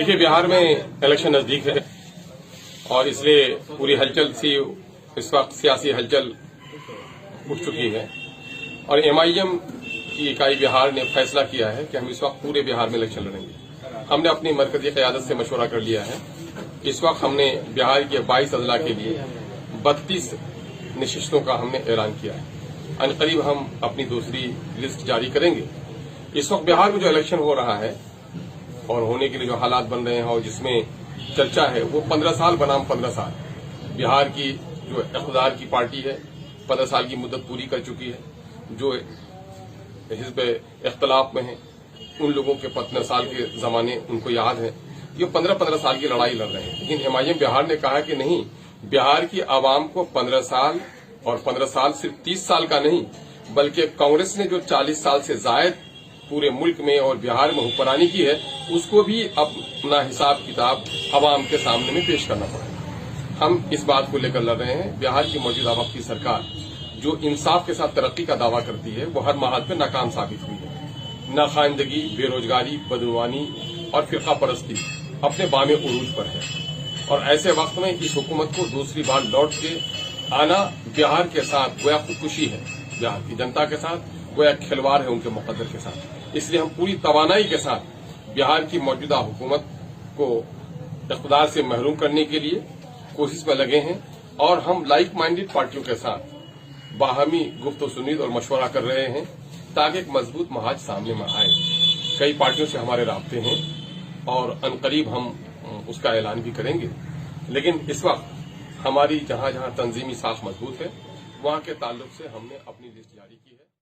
देखिए, बिहार में इलेक्शन नजदीक है और इसलिए पूरी हलचल सी इस वक्त सियासी हलचल उठ चुकी है और एमआईएम की इकाई बिहार ने फैसला किया है कि हम इस वक्त पूरे बिहार में इलेक्शन लड़ेंगे। हमने अपनी मरकजी क़यादत से मशवरा कर लिया है। इस वक्त हमने बिहार के 22 अजला के लिए 32 नशिस्तों का हमने ऐलान किया है। अनकरीब हम अपनी दूसरी लिस्ट जारी करेंगे। इस वक्त बिहार में जो इलेक्शन हो रहा है और होने के लिए जो हालात बन रहे हैं और जिसमें चर्चा है वो 15 साल बनाम 15 साल। बिहार की जो इक़्तिदार की पार्टी है 15 साल की मुद्दत पूरी कर चुकी है। जो हिज़्ब इख्तिलाफ में है उन लोगों के 15 साल के जमाने उनको याद है। ये 15-15 साल की लड़ाई लड़ रहे हैं। लेकिन एमआईएम बिहार ने कहा कि नहीं, बिहार की आवाम को 15 साल और 15 साल सिर्फ 30 साल का नहीं बल्कि कांग्रेस ने जो 40 साल से जायद पूरे मुल्क में और बिहार में हुक्मरानी की है उसको भी अपना हिसाब किताब अवाम के सामने में पेश करना पड़ेगा। हम इस बात को लेकर लड़ रहे हैं। बिहार की मौजूदा वक्त की सरकार जो इंसाफ के साथ तरक्की का दावा करती है वो हर महाद में नाकाम साबित हुई है। नाखाइंदगी, बेरोजगारी, बदनवानी और फिरका परस्ती अपने बामे उरूज पर है और ऐसे वक्त में इस हुकूमत को दूसरी बार लौट के आना बिहार के साथ गोया खुदकुशी है। बिहार की जनता के साथ गोया खिलवाड़ है उनके मुकद्दर के साथ। इसलिए हम पूरी तवानाई के साथ बिहार की मौजूदा हुकूमत को इक़्तिदार से महरूम करने के लिए कोशिश में लगे हैं और हम लाइक माइंडेड पार्टियों के साथ बाहमी गुफ्त-ओ-सुनीद और मशवरा कर रहे हैं ताकि एक मजबूत महाज सामने में आए। कई पार्टियों से हमारे राब्ते हैं और अनकरीब हम उसका ऐलान भी करेंगे। लेकिन इस वक्त हमारी जहां जहां तंजीमी साख मजबूत है वहां के ताल्लुक से हमने अपनी लिस्ट जारी की है।